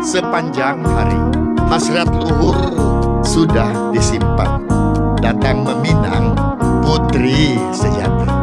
sepanjang hari. Hasrat luhur sudah disimpan. Datang meminang putri sejati.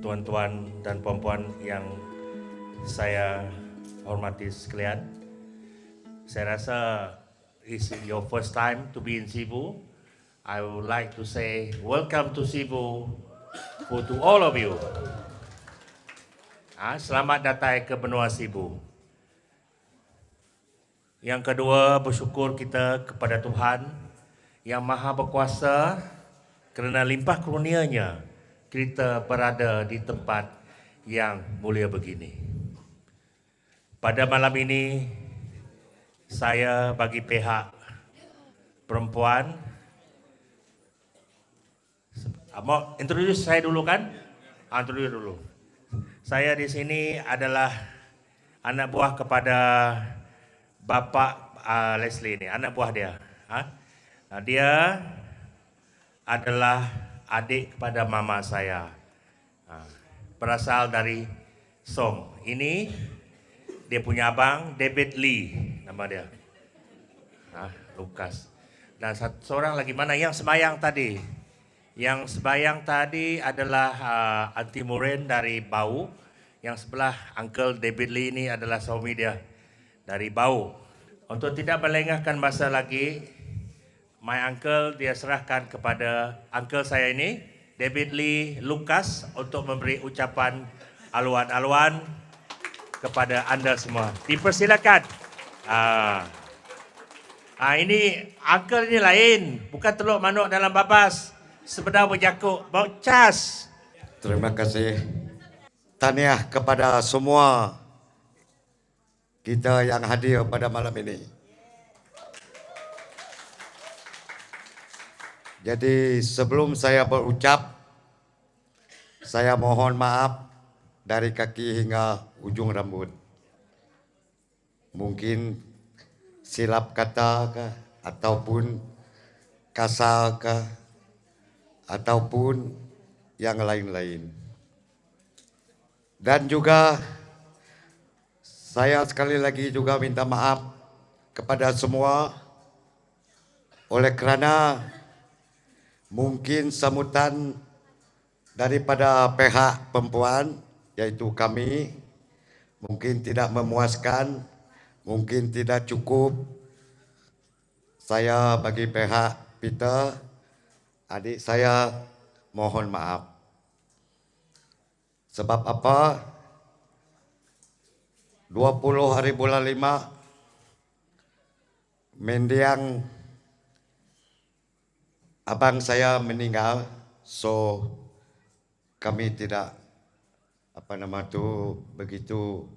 Tuan-tuan dan puan-puan yang saya hormati sekalian, saya rasa it's your first time to be in Cebu. I would like to say welcome to Cebu to all of you. Selamat datang ke benua Cebu. Yang kedua, bersyukur kita kepada Tuhan yang Maha Berkuasa kerana limpah kurnia-Nya kita berada di tempat yang mulia begini. Pada malam ini, saya bagi pihak perempuan, mau introduce saya dulu kan? Introduce dulu. Saya di sini adalah anak buah kepada Bapak Leslie ini, anak buah dia. Dia adalah adik kepada mama saya, berasal dari Som. Ini dia punya abang David Lee, nama dia, Lukas. Dan seorang lagi mana yang sembayang tadi? Yang sembayang tadi adalah Auntie Muren dari Bau. Yang sebelah Uncle David Lee ini adalah suami dia dari Bau. Untuk tidak melengahkan masa lagi, my uncle dia serahkan kepada uncle saya ini, David Lee Lukas, untuk memberi ucapan aluan-aluan kepada anda semua. Dipersilakan. Ini uncle ini lain, bukan telur manuk dalam babas, sepeda berjakuk, bau cas. Terima kasih. Tahniah kepada semua kita yang hadir pada malam ini. Jadi sebelum saya berucap, saya mohon maaf dari kaki hingga ujung rambut. Mungkin silap kata kah, ataupun kasar kah, ataupun yang lain-lain. Dan juga saya sekali lagi juga minta maaf kepada semua Oleh kerana mungkin sambutan daripada pihak perempuan, yaitu kami, mungkin tidak memuaskan, mungkin tidak cukup. Saya bagi pihak Peter, adik saya mohon maaf. Sebab apa? 20 hari bulan 5, mendiang abang saya meninggal, so kami tidak begitu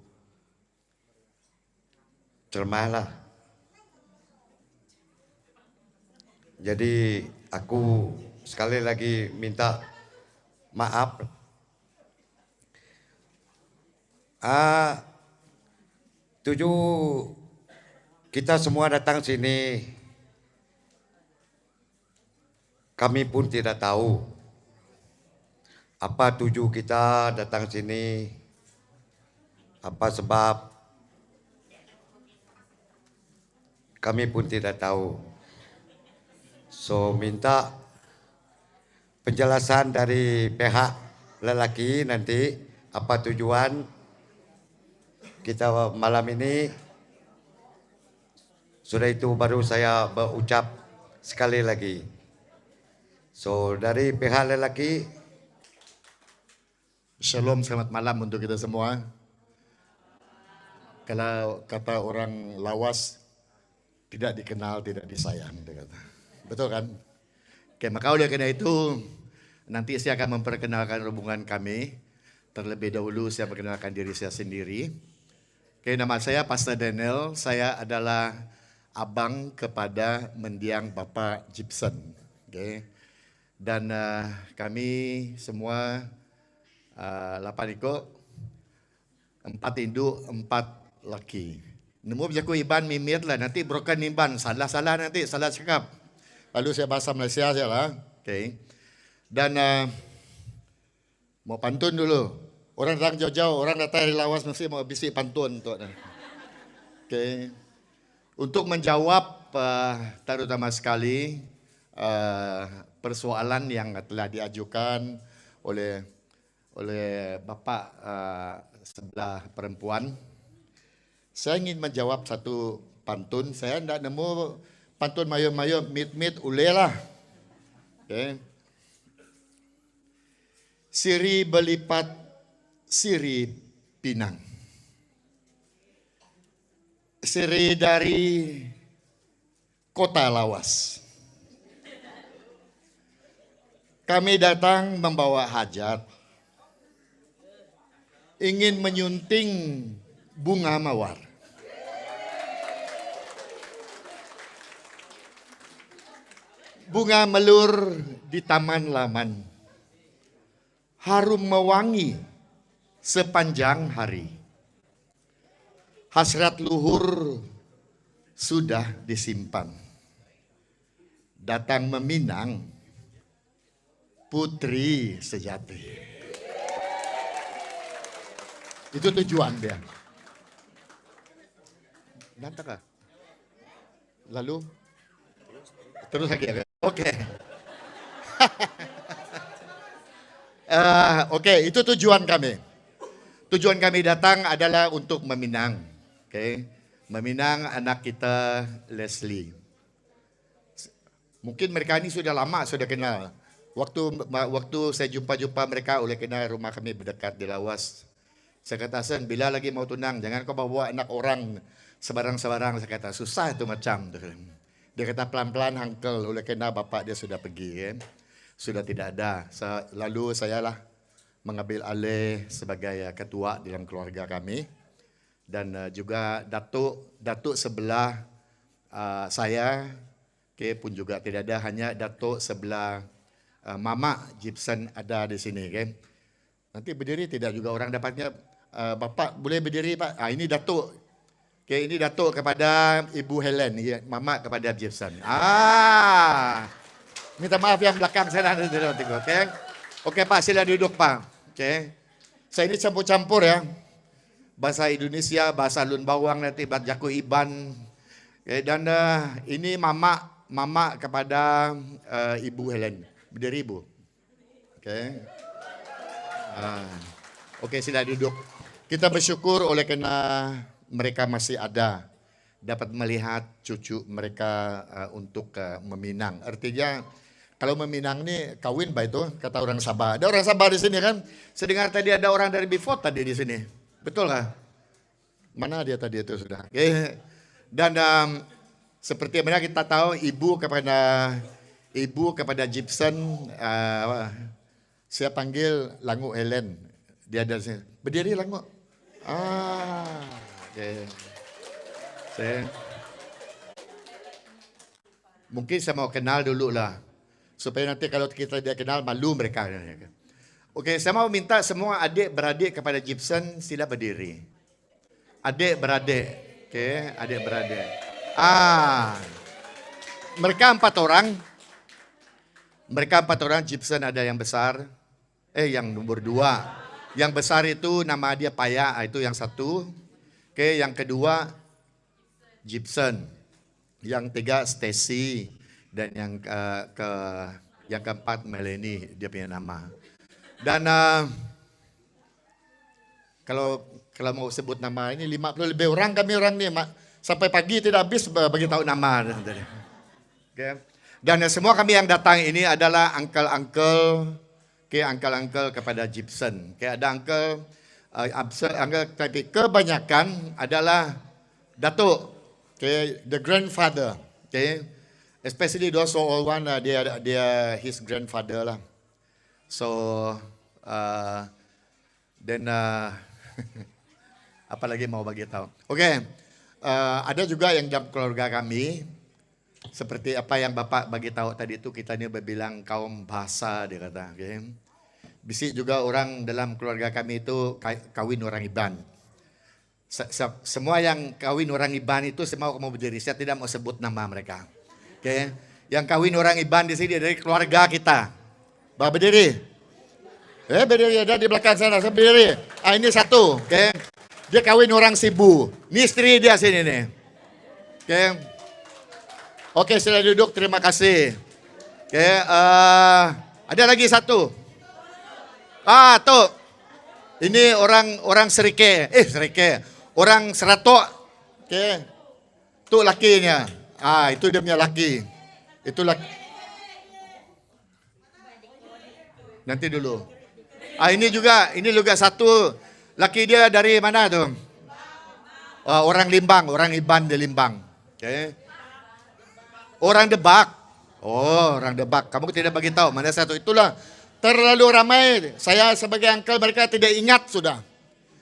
cermat lah. Jadi aku sekali lagi minta maaf. Tujuh kita semua datang sini, kami pun tidak tahu apa tujuh kita datang sini, apa sebab, kami pun tidak tahu. So minta penjelasan dari pihak lelaki nanti apa tujuan kita malam ini. Sudah itu baru saya berucap sekali lagi. So dari pihak lelaki, Shalom, selamat malam untuk kita semua. Kalau kata orang lawas, tidak dikenal, tidak disayang, dia kata. Betul kan? Oke, maka oleh karena itu, nanti saya akan memperkenalkan hubungan kami. Terlebih dahulu saya perkenalkan diri saya sendiri. Oke, nama saya Pastor Daniel, saya adalah abang kepada mendiang Bapak Gibson. Oke. Dan kami semua 8 ikut, 4 induk, 4 laki. Nemu berjaku iban mimit lah, nanti broken iban, salah nanti, salah cakap. Lalu saya bahasa Malaysia saja lah. Okay. Dan mau pantun dulu. Orang datang jauh-jauh, orang datang dari lawas mesti mau bisik pantun. Okay. Untuk menjawab terutama sekali persoalan yang telah diajukan oleh Bapak sebelah perempuan, saya ingin menjawab satu pantun. Saya tidak nemu pantun mayu-mayu, mit-mit, uleh lah. Okay. Siri belipat, siri pinang. Siri dari kota Lawas. Kami datang membawa hajat, ingin menyunting bunga mawar. Bunga melur di taman laman, harum mewangi sepanjang hari. Hasrat luhur sudah disimpan. Datang meminang putri sejati. Itu tujuan dia. Nanti lalu terus lagi. Oke. Oke, itu tujuan kami. Tujuan kami datang adalah untuk meminang. Oke. Meminang anak kita Leslie. Mungkin mereka ini sudah lama sudah kenal. Waktu saya jumpa mereka oleh kerana rumah kami berdekat di Lawas. Saya kata, Sen, bila lagi mau tunang, jangan kau bawa anak orang sebarang-sebarang. Saya kata, susah itu macam. Dia kata, pelan-pelan uncle, oleh kerana bapak dia sudah pergi. Sudah tidak ada. Lalu saya lah mengambil alih sebagai ketua dalam keluarga kami. Dan juga datuk sebelah saya, pun juga tidak ada, hanya datuk sebelah Mama Gibson ada di sini. Nanti berdiri tidak juga orang dapatnya. Bapak boleh berdiri Pak. Ini datuk. Ini datuk kepada Ibu Helen, Mama kepada Gibson. Minta maaf yang belakang saya nanti tengok. Okey Pak, sila duduk Pak. Saya ini campur-campur ya. Bahasa Indonesia, bahasa Lun Bawang nanti, bahasa Jaku Iban. Dan ini Mama mama kepada Ibu Helen. Berdiri Ibu. Okey. Okey, sila duduk. Kita bersyukur oleh kerana mereka masih ada, dapat melihat cucu mereka untuk meminang. Artinya kalau meminang ni kawin baik tu, kata orang Sabah. Ada orang Sabah di sini kan? Saya dengar tadi ada orang dari Beaufort tadi di sini. Betul kah? Mana dia tadi itu sudah? Okay. Dan seperti mana kita tahu ibu kepada Gibson, saya panggil Langu Helen. Dia ada sini. Berdiri Langu. Okay. Mungkin saya mau kenal dulu lah. Supaya nanti kalau kita tidak kenal, malu mereka. Okey, saya mau minta semua adik-beradik kepada Gibson, sila berdiri. Adik-beradik. Okey, adik-beradik. Mereka 4 orang. Mereka 4 orang, Gibson ada yang besar. Yang nomor 2. Yang besar itu nama dia Paya, itu yang satu. Okey, yang kedua, Gibson. Yang 3, Stacy. Dan yang keempat Melanie, dia punya nama. Dan kalau mau sebut nama ini 50 lebih orang kami orang ni sampai pagi tidak habis bagi tahu nama. Okay. Dan semua kami yang datang ini adalah uncle-uncle, uncle-uncle kepada Gibson. Ada uncle, tapi kebanyakan adalah datuk, the grandfather. Especially those who all one, dia his grandfather lah. So, then apa lagi mau bagi tahu? Okay, ada juga yang dalam keluarga kami, seperti apa yang Bapak bagi tahu tadi itu, kita ni berbilang kaum bahasa, dia kata. Okay. Bisik juga orang dalam keluarga kami itu kawin orang Iban. Semua yang kawin orang Iban itu semua mau berdiri. Saya tidak mau sebut nama mereka. Okay. Yang kawin orang Iban di sini dari keluarga kita. Berdiri. Berdiri ada di belakang sana. Saya berdiri. Ini satu. Okay. Dia kawin orang Sibu. Ini istri dia sini nih. Okay. Okey, sila duduk. Terima kasih. Okay. Ada lagi satu. Tu. Ini orang Serike. Serike. Orang Seratok. Okay. Tu lakinya. Itu dia punya laki. Itu laki. Nanti dulu. Ini juga satu. Laki dia dari mana tu? Orang Limbang, orang Iban di Limbang. Okay. Orang Debak. Orang Debak. Kamu tidak bagi tahu mana satu. Itulah terlalu ramai. Saya sebagai uncle mereka tidak ingat sudah.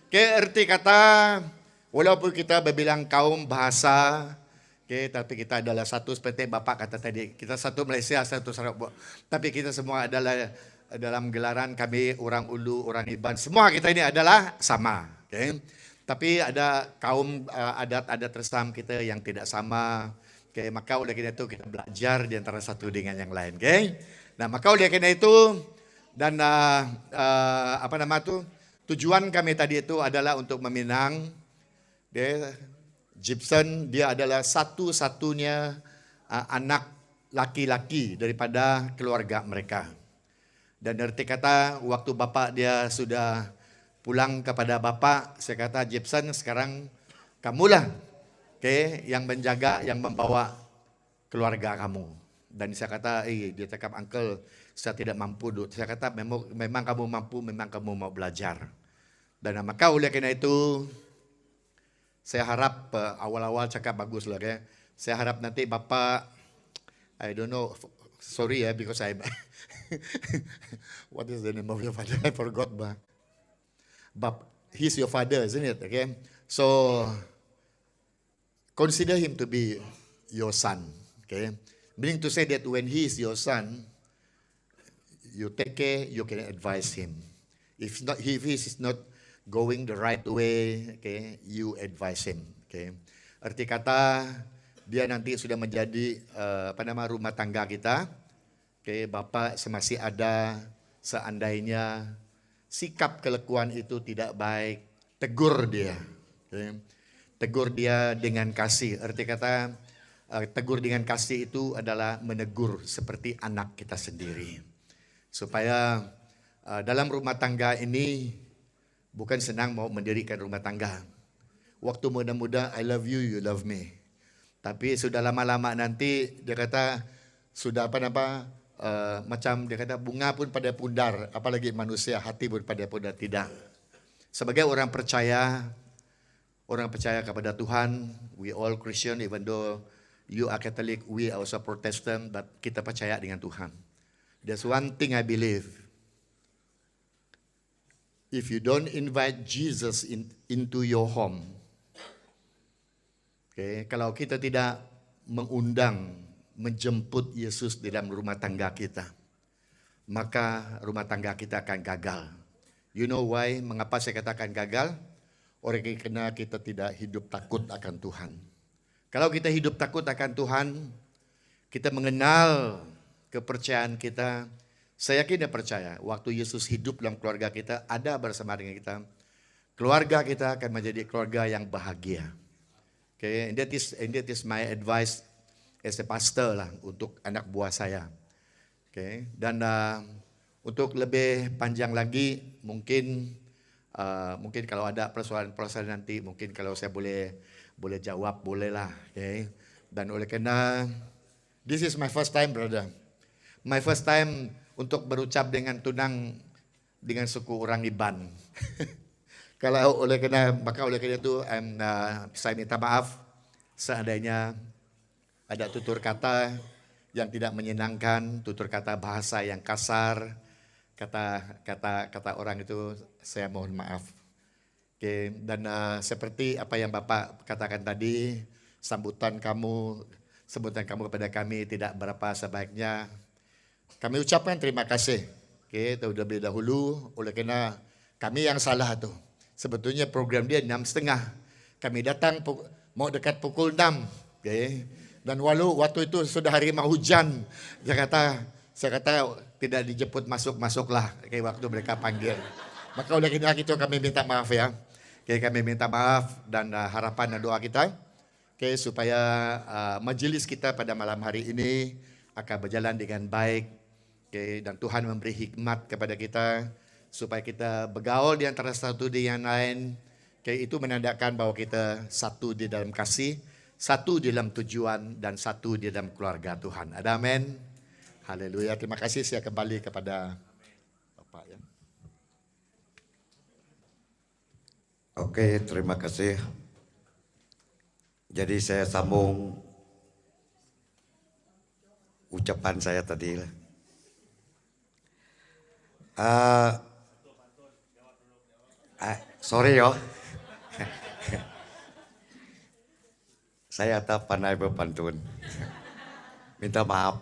Okay, erti kata walaupun kita berbilang kaum bahasa, tapi kita adalah satu seperti Bapak kata tadi. Kita satu Malaysia, satu Sarawak. Tapi kita semua adalah dalam gelaran kami orang Ulu, orang Iban. Semua kita ini adalah sama. Okay? Tapi ada kaum adat-adat resam kita yang tidak sama. Okay? Maka oleh karena itu kita belajar di antara satu dengan yang lain. Okay? Nah, maka oleh karena itu dan tujuan kami tadi itu adalah untuk meminang. Gibson, dia adalah satu-satunya anak laki-laki daripada keluarga mereka. Dan erti kata, waktu bapa dia sudah pulang kepada bapa, saya kata, Gibson, sekarang kamulah yang menjaga, yang membawa keluarga kamu. Dan saya kata, dia cakap, uncle, saya tidak mampu. Saya kata, memang kamu mampu, memang kamu mau belajar. Dan maka oleh karena itu, saya harap awal-awal cakap bagus lah. Saya harap nanti Bapak, I don't know, sorry because I, what is the name of your father? I forgot. But he's your father, isn't it? Okay. So, consider him to be your son. Okay. Meaning to say that when he is your son, you take care, you can advise him. If he is not going the right way, you advise him. Arti kata dia nanti sudah menjadi rumah tangga kita. Bapa semasih ada, seandainya sikap kelakuan itu tidak baik, tegur dia. Tegur dia dengan kasih. Arti kata tegur dengan kasih itu adalah menegur seperti anak kita sendiri. Supaya dalam rumah tangga ini bukan senang mau mendirikan rumah tangga. Waktu muda-muda, I love you, you love me. Tapi sudah lama-lama nanti dia kata sudah macam dia kata bunga pun pada pudar, apalagi manusia hati pun pada pudar tidak. Sebagai orang percaya kepada Tuhan, we all Christian, even though you are Catholic, we also Protestant, but kita percaya dengan Tuhan. There's one thing I believe. If you don't invite Jesus into your home, okay, kalau kita tidak menjemput Yesus di dalam rumah tangga kita, maka rumah tangga kita akan gagal. You know why? Mengapa saya katakan gagal? Karena kita tidak hidup takut akan Tuhan. Kalau kita hidup takut akan Tuhan, kita mengenal kepercayaan kita. Saya yakin dan percaya, waktu Yesus hidup dalam keluarga kita, ada bersama dengan kita, keluarga kita akan menjadi keluarga yang bahagia. Okay, and that is my advice as a pastor lah untuk anak buah saya. Okay, dan untuk lebih panjang lagi, mungkin kalau ada persoalan-persoalan nanti, mungkin kalau saya boleh jawab, bolehlah. Okay, dan oleh karena this is my first time, brother. My first time untuk berucap dengan tunang dengan suku orang Iban. Oleh karena itu saya minta maaf seandainya ada tutur kata yang tidak menyenangkan, tutur kata bahasa yang kasar, kata orang itu, saya mohon maaf. Oke, dan seperti apa yang Bapak katakan tadi, sambutan kamu kepada kami tidak berapa sebaiknya. Kami ucapkan terima kasih. Oke, terlebih dahulu oleh karena kami yang salah tuh. Sebetulnya program dia 6:30. Kami datang mau dekat pukul 6. Oke. Dan waktu itu sudah hari mau hujan. Saya kata tidak dijemput masuklah kayak waktu mereka panggil. Maka oleh karena itu kami minta maaf ya. Oke, kami minta maaf dan harapan dan doa kita supaya majelis kita pada malam hari ini akan berjalan dengan baik. Dan Tuhan memberi hikmat kepada kita supaya kita bergaul di antara satu dengan lain. Itu menandakan bahwa kita satu di dalam kasih, satu di dalam tujuan, dan satu di dalam keluarga Tuhan. Ada amin. Haleluya. Terima kasih, saya kembali kepada Bapak ya. Oke, terima kasih. Jadi saya sambung ucapan saya tadi. Sorry yo. Saya tak pandai berpantun. Minta maaf.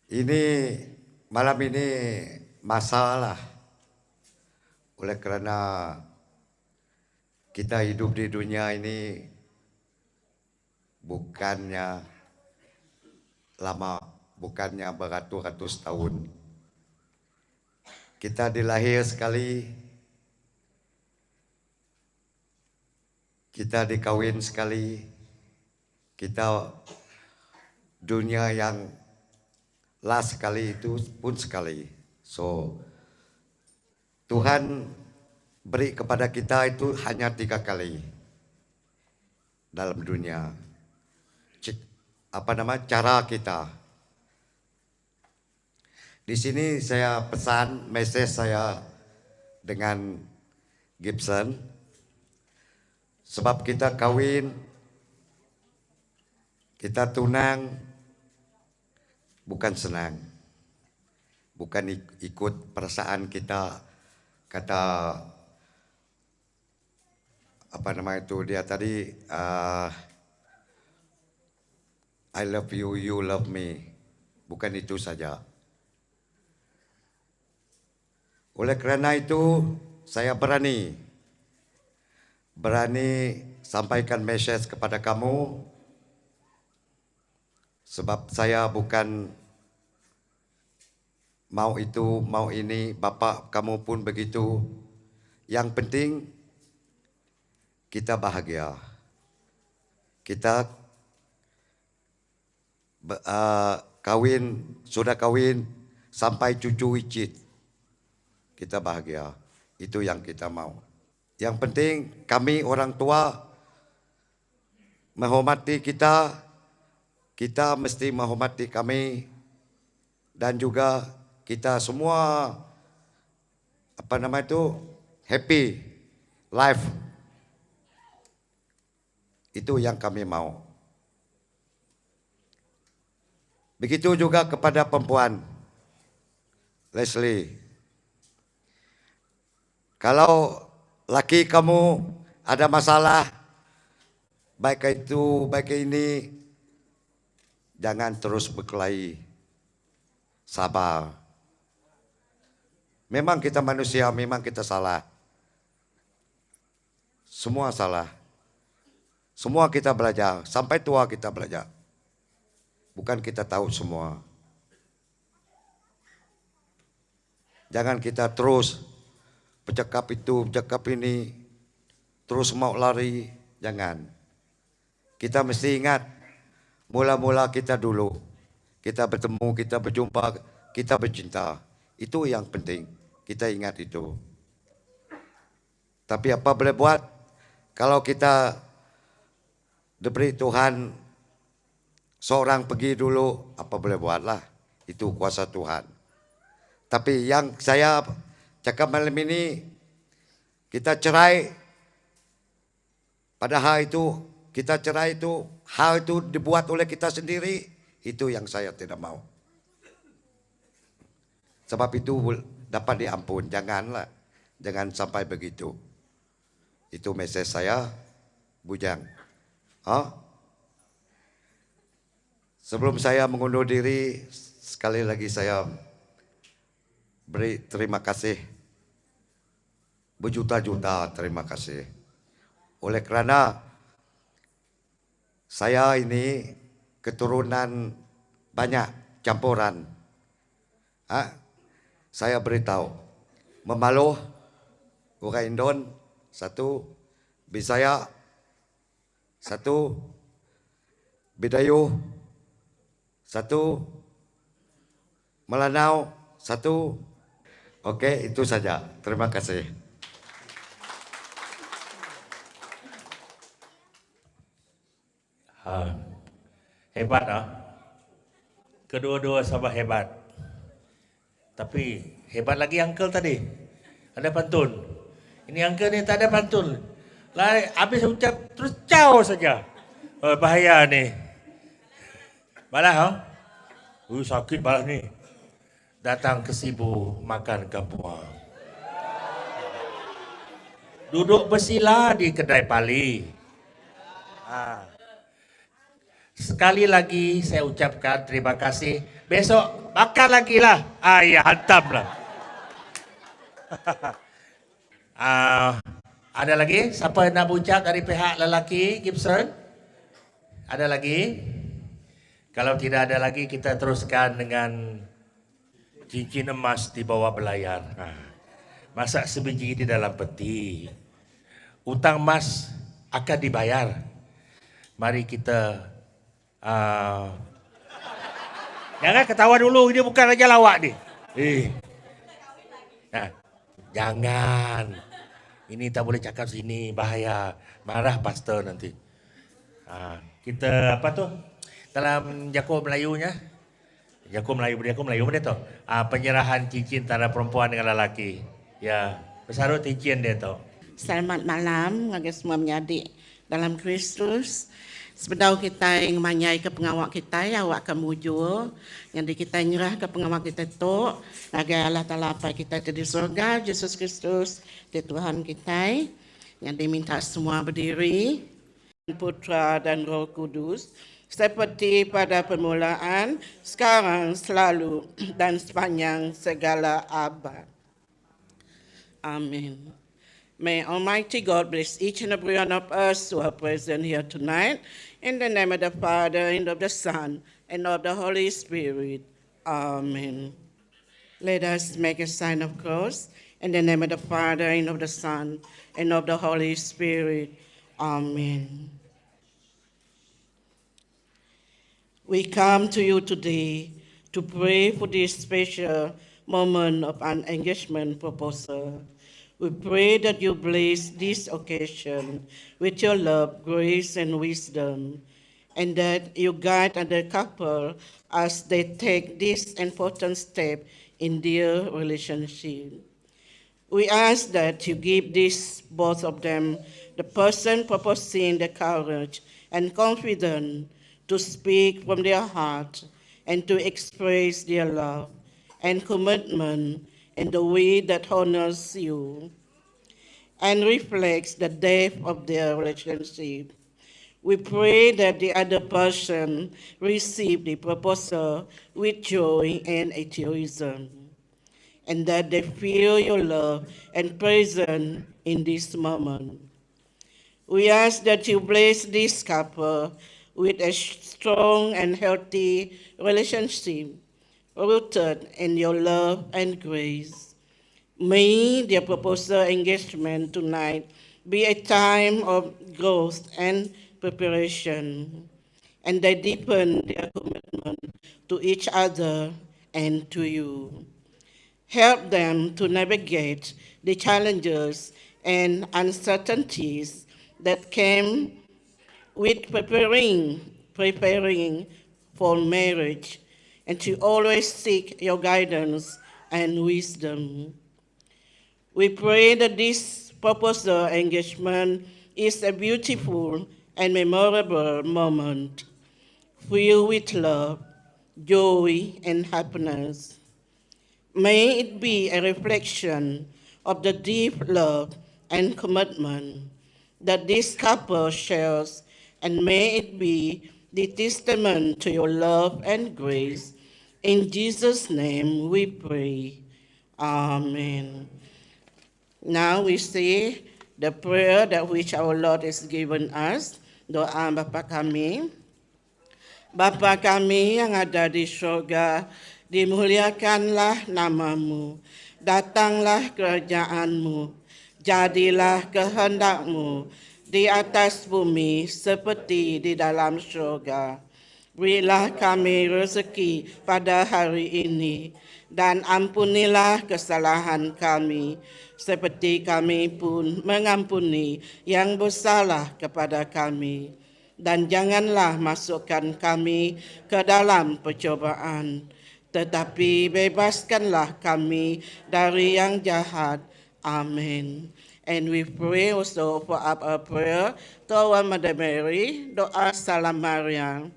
Ini malam ini masalah. Oleh karena kita hidup di dunia ini bukannya lama, bukannya beratus-ratus tahun. Kita dilahir sekali, kita dikawin sekali, kita dunia yang last sekali itu pun sekali. So Tuhan beri kepada kita itu hanya 3 kali dalam dunia. Cara kita. Di sini saya pesan message saya dengan Gibson. Sebab kita kawin, kita tunang, bukan senang. Bukan ikut perasaan kita, kata dia tadi, I love you, you love me. Bukan itu saja. Oleh karena itu, saya berani sampaikan message kepada kamu. Sebab saya bukan mau itu, mau ini, bapak kamu pun begitu. Yang penting kita bahagia. Kita sudah kawin sampai cucu wicit. Kita bahagia. Itu yang kita mau. Yang penting kami orang tua menghormati kita. Kita mesti menghormati kami. Dan juga kita semua happy life. Itu yang kami mau. Begitu juga kepada perempuan. Leslie, kalau laki kamu ada masalah, baik itu, baik ini, jangan terus berkelahi. Sabar. Memang kita manusia, memang kita salah. Semua salah. Semua kita belajar, sampai tua kita belajar. Bukan kita tahu semua. Jangan kita terus bercakap itu, bercakap ini, terus mau lari. Jangan. Kita mesti ingat, mula-mula kita dulu. Kita bertemu, kita berjumpa, kita bercinta. Itu yang penting. Kita ingat itu. Tapi apa boleh buat? Kalau kita diberi Tuhan, seorang pergi dulu, apa boleh buatlah. Itu kuasa Tuhan. Tapi yang saya cakap malam ini, kita cerai. Padahal itu, kita cerai itu, hal itu dibuat oleh kita sendiri. Itu yang saya tidak mau. Sebab itu dapat diampun. Janganlah. Jangan sampai begitu. Itu mesej saya, Bujang. Sebelum saya mengundur diri, sekali lagi saya beri terima kasih. Berjuta-juta terima kasih. Oleh kerana saya ini keturunan banyak campuran. Saya beritahu, Memaloh, orang Indon, 1, Bisaya, 1, Bidayuh, 1, Melanau, 1. Oke, itu saja. Terima kasih. Hebat Kedua-dua sama hebat. Tapi hebat lagi uncle tadi. Ada pantun. Ini uncle ni tak ada pantun. Lah habis ucap terus caw saja. Oh, bahaya ni. Balah sakit balah ni. Datang ke Sibu makan kampung. Duduk bersila di kedai pali. Sekali lagi saya ucapkan terima kasih. Besok makan lagi lah. Ya hantam lah. Ada lagi? Siapa nak ucap dari pihak lelaki Gibson? Ada lagi? Kalau tidak ada lagi, kita teruskan dengan cincin emas di bawah belayar. Masak sebiji di dalam peti. Utang emas akan dibayar. Mari kita jangan ketawa dulu, ini bukan raja lawak ni. Jangan. Ini tak boleh cakap sini, bahaya. Marah pastor nanti. Kita apa tu? Dalam Jaku Melayunya. Jaku Melayu mana tu? Penyerahan cincin antara perempuan dengan lelaki. Ya, besaru cincin dia tu. Selamat malam bagi semua menyadik dalam Kristus. Sebelum kita ingin manyai ke pengawak kita, ya awak akan mujur. Yang kita nyerah ke pengawak kita tu, agar Allah Ta'ala apa kita di surga, Yesus Kristus, di Tuhan kita. Yang diminta semua berdiri, Putra dan Roh Kudus, seperti pada permulaan, sekarang, selalu, dan sepanjang segala abad. Amin. May Almighty God bless each and every one of us who are present here tonight. In the name of the Father, and of the Son, and of the Holy Spirit. Amen. Let us make a sign of cross. In the name of the Father, and of the Son, and of the Holy Spirit. Amen. We come to you today to pray for this special moment of an engagement proposal. We pray that you bless this occasion with your love, grace, and wisdom, and that you guide the couple as they take this important step in their relationship. We ask that you give both of them, the person proposing, the courage and confidence to speak from their heart and to express their love and commitment in the way that honors you and reflects the depth of their relationship. We pray that the other person receive the proposal with joy and enthusiasm, and that they feel your love and presence in this moment. We ask that you bless this couple with a strong and healthy relationship rooted in your love and grace. May their proposal engagement tonight be a time of growth and preparation, and they deepen their commitment to each other and to you. Help them to navigate the challenges and uncertainties that came with preparing for marriage, and to always seek your guidance and wisdom. We pray that this proposal engagement is a beautiful and memorable moment, filled with love, joy, and happiness. May it be a reflection of the deep love and commitment that this couple shares, and may it be the testament to your love and grace. In Jesus' name we pray. Amen. Now we say the prayer that which our Lord has given us. Doa Bapa kami. Bapa kami yang ada di surga, dimuliakanlah namamu, datanglah kerajaanmu, jadilah kehendakmu di atas bumi seperti di dalam surga. Berilah kami rezeki pada hari ini, dan ampunilah kesalahan kami, seperti kami pun mengampuni yang bersalah kepada kami. Dan janganlah masukkan kami ke dalam percobaan, tetapi bebaskanlah kami dari yang jahat. Amin. And we pray also for our prayer to our Mother Mary, doa Salam Maria.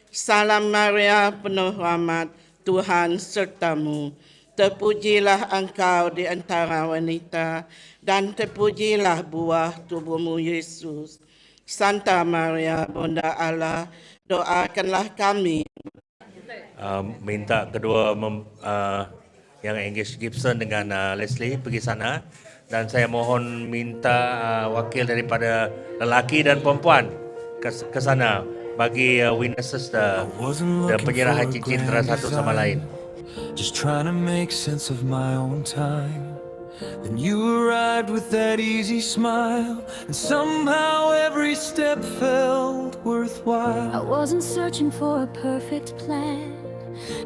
Salam Maria, penuh rahmat, Tuhan sertamu. Terpujilah engkau di antara wanita, dan terpujilah buah tubuhmu, Yesus. Santa Maria, Bunda Allah, doakanlah kami. Minta kedua yang engage Gibson dengan Leslie pergi sana, dan saya mohon minta wakil daripada lelaki dan perempuan ke sana bagi witnesses the penyerahan cincin antara satu sama lain. Just trying to make sense of my own time. Then you arrived with that easy smile, and somehow every step felt worthwhile. I wasn't searching for a perfect plan,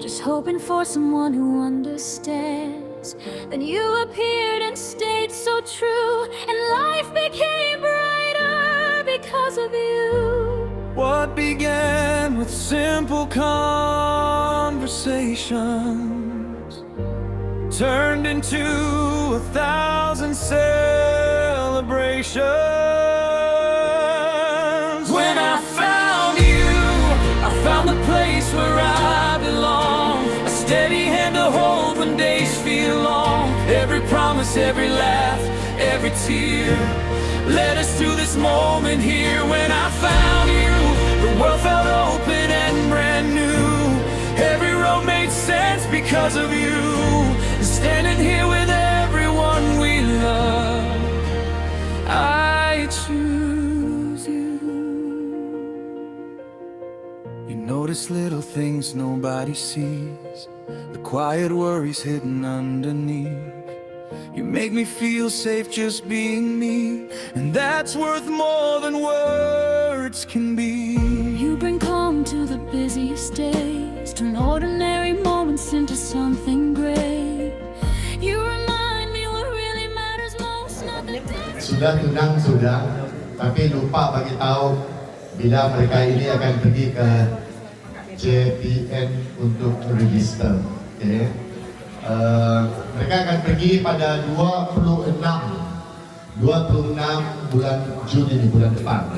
just hoping for someone who understands. Then you appeared and stayed so true, and life became brighter because of you. What began with simple conversations turned into 1,000 celebrations. When I found you, I found the place where I belong. A steady hand to hold when days feel long. Every promise, every laugh, every tear led us to this moment here. When I found you, the world felt open and brand new. Every road made sense because of you. Standing here with everyone we love, I choose you. You notice little things nobody sees, the quiet worries hidden underneath. You make me feel safe just being me, and that's worth more than words can be. You bring calm to the busiest days, turn ordinary moments into something great. You remind me what really matters most, not the days. Sudah tunang sudah, tapi lupa bagi tahu bila mereka ini akan pergi ke JPN untuk register. Okay. Mereka akan pergi pada 26 bulan Juni ini, bulan depan.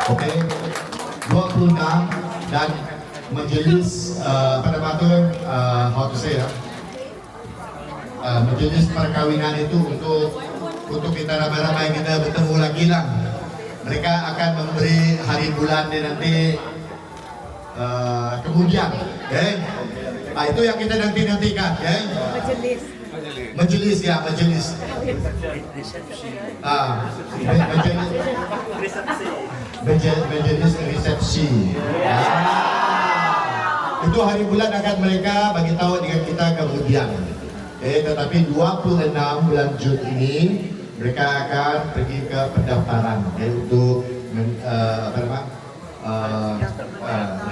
Oke, 26 dan majelis apa nama tu, how to say ya, majelis perkawinan itu untuk kita ramai-ramai kita bertemu lagi lah. Mereka akan memberi hari bulan dia nanti kemudian, okay? Itu yang kita nantikan, okay? Majelis ya, majelis. Majelis resepsi. Itu hari bulan akan mereka bagi tahu dengan kita kemudian. Tetapi 26 bulan Jun ini mereka akan pergi ke pendaftaran untuk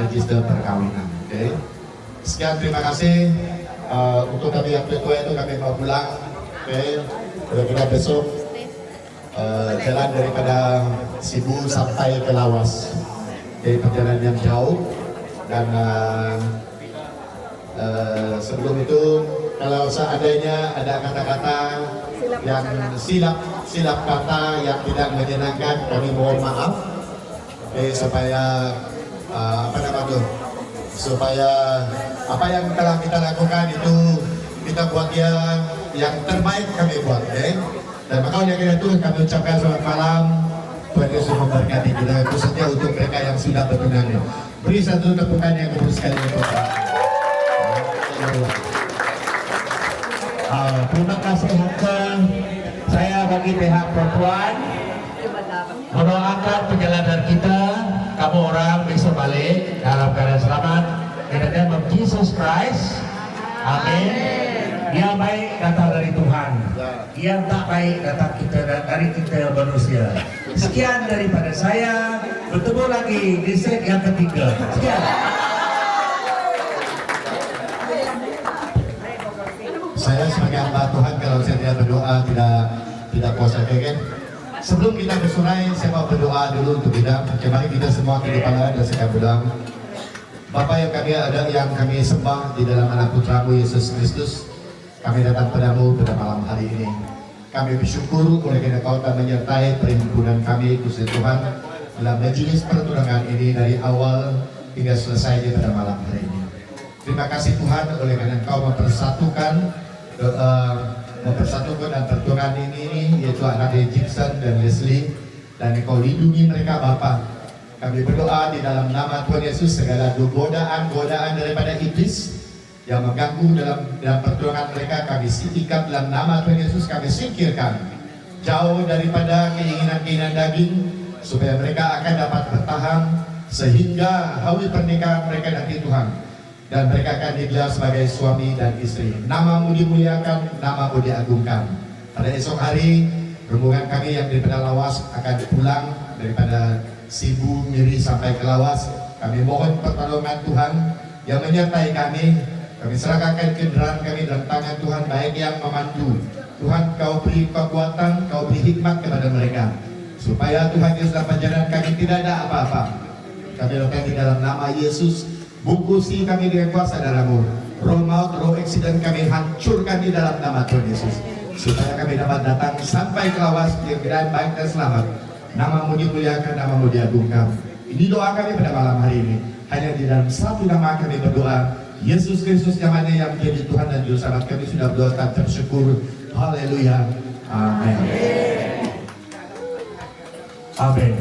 register perkawinan. Okay. Sekian, terima kasih. Untuk kami yang tua itu kami mau pulang. Okay. Kita besok jalan daripada Sibu sampai ke Lawas. Okay, perjalanan yang jauh dan sebelum itu kalau seandainya ada kata-kata yang silap kata yang tidak menyenangkan, kami mohon maaf. Supaya supaya apa yang telah kita lakukan itu kita buat yang terbaik kami buat. Dan maka oleh karena itu kami ucapkan selamat malam. Tuhan Yesus memberkati kita, khususnya untuk mereka yang sudah bertunangan. Beri satu tepukan yang kudus sekali untuk terima kasih Hakim. Saya bagi pihak perempuan mendoakan perjalanan kita, kamu orang bisa balik dalam keadaan selamat. In the name of Jesus Christ. Amin. Yang baik datang dari Tuhan, yang tak baik datang dari kita manusia. Sekian daripada saya. Bertemu lagi di set yang ketiga. Sekian. Saya sebagai hamba Tuhan, kalau saya tidak berdoa tidak kuasa kegen. Sebelum kita bersurai, saya mau berdoa dulu untuk kita. Mari kita semua tunduk kepala dan saya berdoa. Bapa yang kami sembah di dalam anak putramu Yesus Kristus, kami datang padamu pada malam hari ini. Kami bersyukur oleh karena Kau telah menyertai perhimpunan kami, Gusti Tuhan, dalam majelis pertunangan ini dari awal hingga selesai pada malam hari ini. Terima kasih Tuhan oleh karena Kau mempersatukan dan pertunangan ini, yaitu anak Gibson dan Leslie, dan Kau lindungi mereka Bapa. Kami berdoa di dalam nama Tuhan Yesus, segala godaan daripada iblis yang mengganggu dalam perjuangan mereka, kami singkirkan dalam nama Tuhan Yesus, kami singkirkan jauh daripada keinginan daging, supaya mereka akan dapat bertahan sehingga hari pernikahan mereka nanti Tuhan, dan mereka akan digelar sebagai suami dan istri. Namamu dimuliakan, namamu diagungkan. Pada esok hari rombongan kami yang daripada Lawas akan pulang daripada Sibu Miri sampai ke Lawas. Kami mohon pertolongan Tuhan yang menyertai kami. Kami serahkan kendaraan kami dalam tangan Tuhan, baik yang memandu. Tuhan, Kau beri kekuatan, Kau beri hikmat kepada mereka, supaya Tuhan Yesus dalam perjalanan kami tidak ada apa-apa. Kami lakukan di dalam nama Yesus. Bungkusi kami dengan kuasa darah-Mu. Roh maut, roh eksiden kami hancurkan di dalam nama Tuhan Yesus, supaya kami dapat datang sampai ke Lawas dengan baik dan selamat. Namamu dimuliakan, namamu diagungkan. Ini doa kami pada malam hari ini. Hanya di dalam satu nama kami berdoa, Yesus Kristus yang mana yang menjadi Tuhan dan Juru Selamat kami sudah berdoa dan bersyukur. Haleluya. Amin. Amin.